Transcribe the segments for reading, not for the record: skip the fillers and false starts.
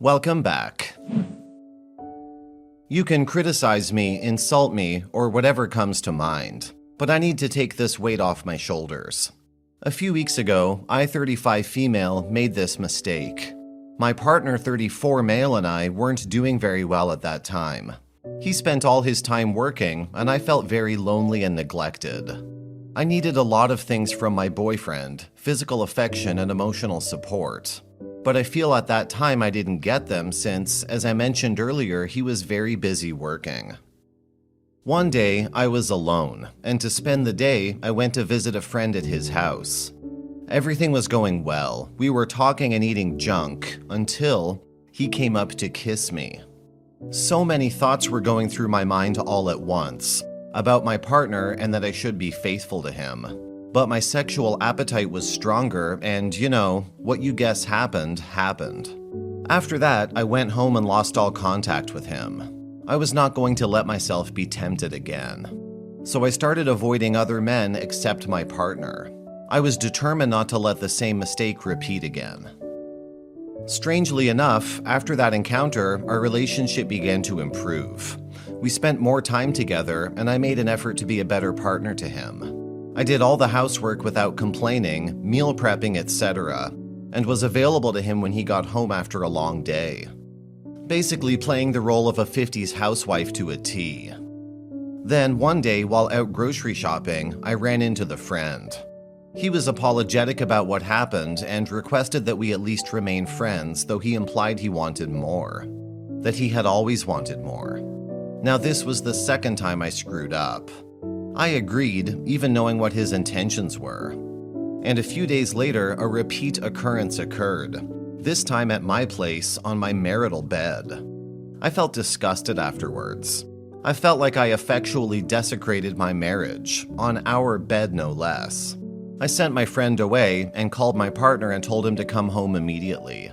Welcome back. You can criticize me, insult me, or whatever comes to mind, but I need to take this weight off my shoulders. A few weeks ago, I, 35 female, made this mistake. My partner, 34 male, and I weren't doing very well at that time. He spent all his time working, and I felt very lonely and neglected. I needed a lot of things from my boyfriend, physical affection and emotional support. But I feel at that time I didn't get them since, as I mentioned earlier, he was very busy working. One day, I was alone, and to spend the day, I went to visit a friend at his house. Everything was going well. We were talking and eating junk until he came up to kiss me. So many thoughts were going through my mind all at once, about my partner and that I should be faithful to him. But my sexual appetite was stronger and, what you guess happened. After that, I went home and lost all contact with him. I was not going to let myself be tempted again. So I started avoiding other men except my partner. I was determined not to let the same mistake repeat again. Strangely enough, after that encounter, our relationship began to improve. We spent more time together, and I made an effort to be a better partner to him. I did all the housework without complaining, meal prepping, etc., and was available to him when he got home after a long day. Basically playing the role of a 50s housewife to a T. Then one day, while out grocery shopping, I ran into the friend. He was apologetic about what happened and requested that we at least remain friends, though he implied he wanted more. That he had always wanted more. Now this was the second time I screwed up. I agreed, even knowing what his intentions were. And a few days later, a repeat occurrence occurred, this time at my place on my marital bed. I felt disgusted afterwards. I felt like I effectually desecrated my marriage, on our bed no less. I sent my friend away and called my partner and told him to come home immediately.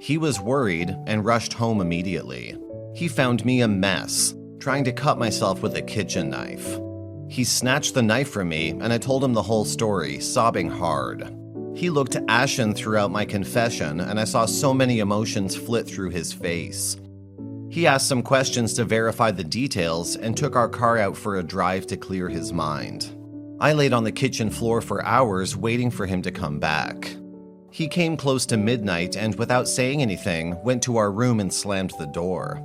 He was worried and rushed home immediately. He found me a mess, trying to cut myself with a kitchen knife. He snatched the knife from me and I told him the whole story, sobbing hard. He looked ashen throughout my confession and I saw so many emotions flit through his face. He asked some questions to verify the details and took our car out for a drive to clear his mind. I laid on the kitchen floor for hours waiting for him to come back. He came close to midnight and without saying anything, went to our room and slammed the door.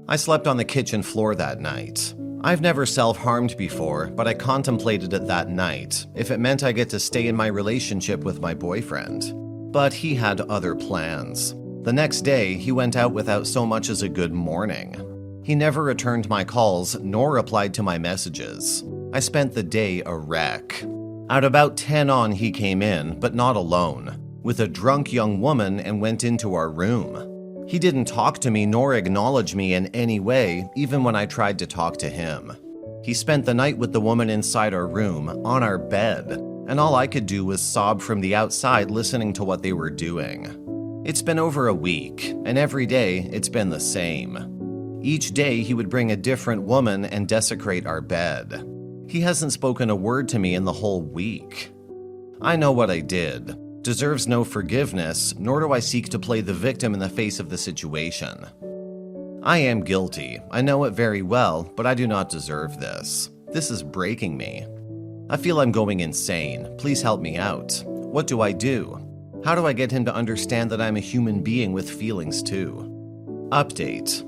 I slept on the kitchen floor that night. I've never self-harmed before, but I contemplated it that night, if it meant I get to stay in my relationship with my boyfriend. But he had other plans. The next day, he went out without so much as a good morning. He never returned my calls nor replied to my messages. I spent the day a wreck. At about 10 on, he came in, but not alone, with a drunk young woman and went into our room. He didn't talk to me nor acknowledge me in any way, even when I tried to talk to him. He spent the night with the woman inside our room, on our bed, and all I could do was sob from the outside listening to what they were doing. It's been over a week, and every day it's been the same. Each day he would bring a different woman and desecrate our bed. He hasn't spoken a word to me in the whole week. I know what I did. Deserves no forgiveness, nor do I seek to play the victim in the face of the situation. I am guilty. I know it very well, but I do not deserve this. This is breaking me. I feel I'm going insane. Please help me out. What do I do? How do I get him to understand that I'm a human being with feelings too? Update.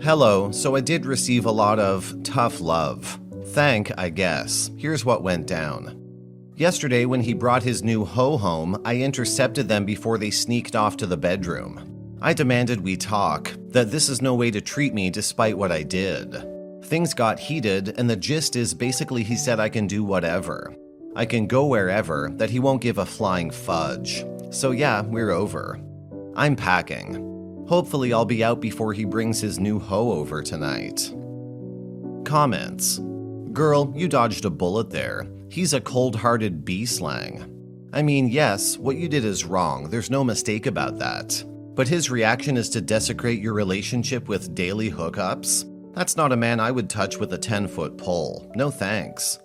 Hello, so I did receive a lot of tough love. I guess. Here's what went down. Yesterday, when he brought his new hoe home, I intercepted them before they sneaked off to the bedroom. I demanded we talk, that this is no way to treat me despite what I did. Things got heated, and the gist is basically he said I can do whatever. I can go wherever, that he won't give a flying fudge. So yeah, we're over. I'm packing. Hopefully I'll be out before he brings his new hoe over tonight. Comments. Girl, you dodged a bullet there. He's a cold-hearted bee-slang. I mean, yes, what you did is wrong. There's no mistake about that. But his reaction is to desecrate your relationship with daily hookups? That's not a man I would touch with a 10-foot pole. No thanks.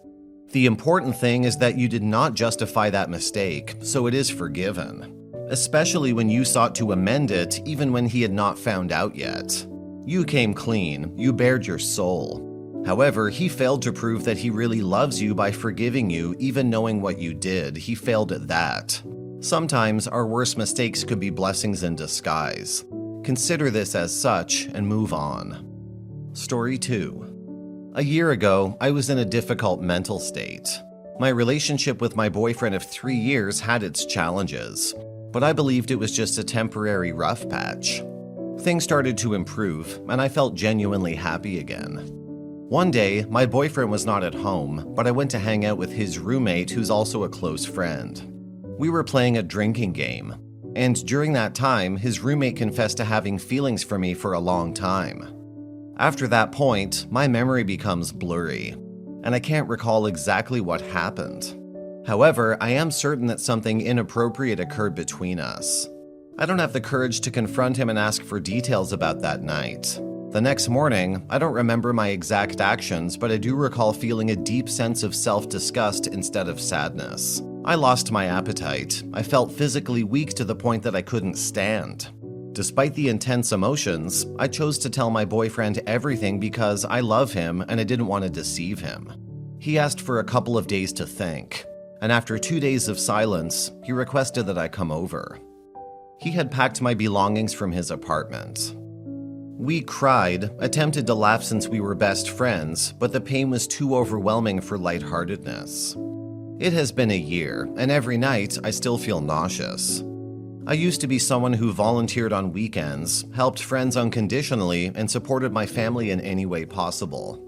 The important thing is that you did not justify that mistake, so it is forgiven. especially when you sought to amend it even when he had not found out yet. You came clean, you bared your soul. However, he failed to prove that he really loves you by forgiving you even knowing what you did. He failed at that. Sometimes our worst mistakes could be blessings in disguise. Consider this as such and move on. Story 2. A year ago, I was in a difficult mental state. My relationship with my boyfriend of 3 years had its challenges, but I believed it was just a temporary rough patch. Things started to improve, and I felt genuinely happy again. One day, my boyfriend was not at home, but I went to hang out with his roommate, who's also a close friend. We were playing a drinking game, and during that time, his roommate confessed to having feelings for me for a long time. After that point, my memory becomes blurry, and I can't recall exactly what happened. However, I am certain that something inappropriate occurred between us. I don't have the courage to confront him and ask for details about that night. The next morning, I don't remember my exact actions, but I do recall feeling a deep sense of self-disgust instead of sadness. I lost my appetite. I felt physically weak to the point that I couldn't stand. Despite the intense emotions, I chose to tell my boyfriend everything because I love him and I didn't want to deceive him. He asked for a couple of days to think, and after 2 days of silence, he requested that I come over. He had packed my belongings from his apartment. We cried, attempted to laugh since we were best friends, but the pain was too overwhelming for lightheartedness. It has been a year, and every night I still feel nauseous. I used to be someone who volunteered on weekends, helped friends unconditionally, and supported my family in any way possible.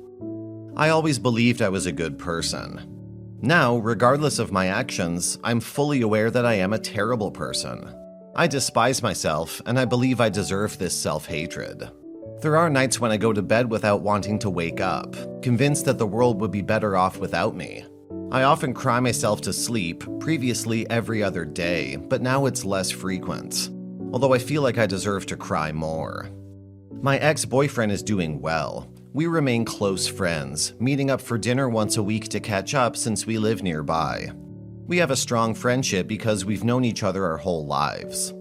I always believed I was a good person. Now, regardless of my actions, I'm fully aware that I am a terrible person. I despise myself, and I believe I deserve this self-hatred. There are nights when I go to bed without wanting to wake up, convinced that the world would be better off without me. I often cry myself to sleep, previously every other day, but now it's less frequent, although I feel like I deserve to cry more. My ex-boyfriend is doing well. We remain close friends, meeting up for dinner once a week to catch up since we live nearby. We have a strong friendship because we've known each other our whole lives.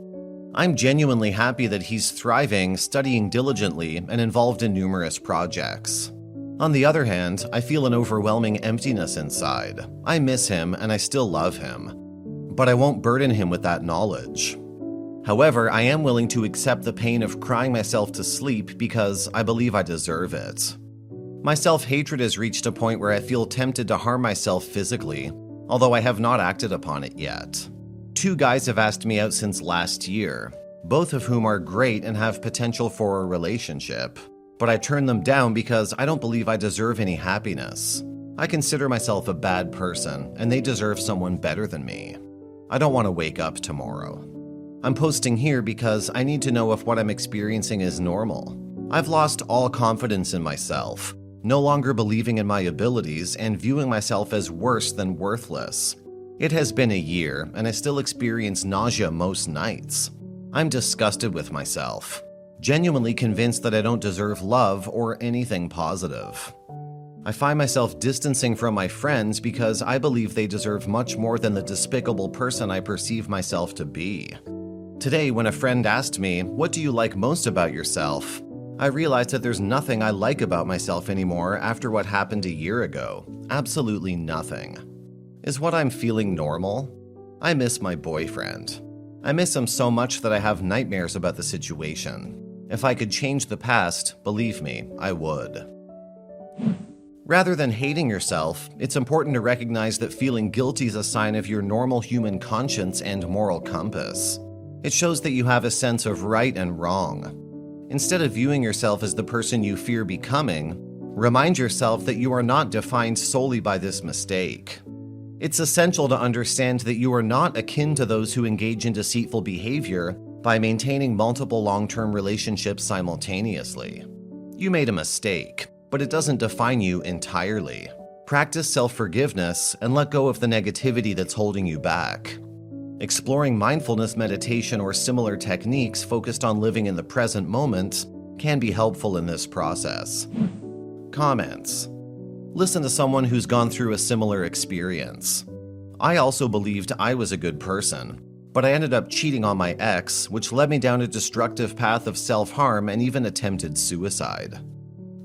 I'm genuinely happy that he's thriving, studying diligently, and involved in numerous projects. On the other hand, I feel an overwhelming emptiness inside. I miss him and I still love him, but I won't burden him with that knowledge. However, I am willing to accept the pain of crying myself to sleep because I believe I deserve it. My self-hatred has reached a point where I feel tempted to harm myself physically, although I have not acted upon it yet. 2 guys have asked me out since last year, both of whom are great and have potential for a relationship, but I turned them down because I don't believe I deserve any happiness. I consider myself a bad person, and they deserve someone better than me. I don't want to wake up tomorrow. I'm posting here because I need to know if what I'm experiencing is normal. I've lost all confidence in myself, no longer believing in my abilities and viewing myself as worse than worthless. It has been a year, and I still experience nausea most nights. I'm disgusted with myself, genuinely convinced that I don't deserve love or anything positive. I find myself distancing from my friends because I believe they deserve much more than the despicable person I perceive myself to be. Today, when a friend asked me, "What do you like most about yourself?" I realized that there's nothing I like about myself anymore after what happened a year ago. Absolutely nothing. Is what I'm feeling normal? I miss my boyfriend. I miss him so much that I have nightmares about the situation. If I could change the past, believe me, I would. Rather than hating yourself, it's important to recognize that feeling guilty is a sign of your normal human conscience and moral compass. It shows that you have a sense of right and wrong. Instead of viewing yourself as the person you fear becoming, remind yourself that you are not defined solely by this mistake. It's essential to understand that you are not akin to those who engage in deceitful behavior by maintaining multiple long-term relationships simultaneously. You made a mistake, but it doesn't define you entirely. Practice self-forgiveness and let go of the negativity that's holding you back. Exploring mindfulness meditation or similar techniques focused on living in the present moment can be helpful in this process. Comments. Listen to someone who's gone through a similar experience. I also believed I was a good person. But I ended up cheating on my ex, which led me down a destructive path of self-harm and even attempted suicide.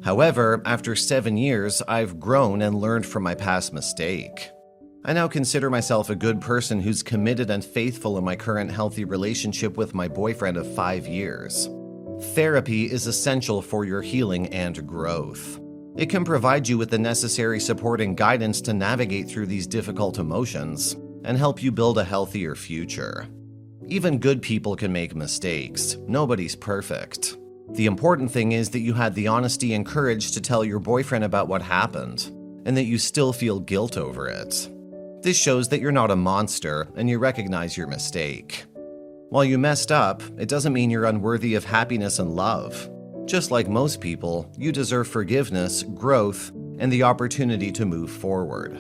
However, after 7 years, I've grown and learned from my past mistake. I now consider myself a good person who's committed and faithful in my current healthy relationship with my boyfriend of 5 years. Therapy is essential for your healing and growth. It can provide you with the necessary support and guidance to navigate through these difficult emotions and help you build a healthier future. Even good people can make mistakes. Nobody's perfect. The important thing is that you had the honesty and courage to tell your boyfriend about what happened, and that you still feel guilt over it. This shows that you're not a monster and you recognize your mistake. While you messed up, it doesn't mean you're unworthy of happiness and love. Just like most people, you deserve forgiveness, growth, and the opportunity to move forward.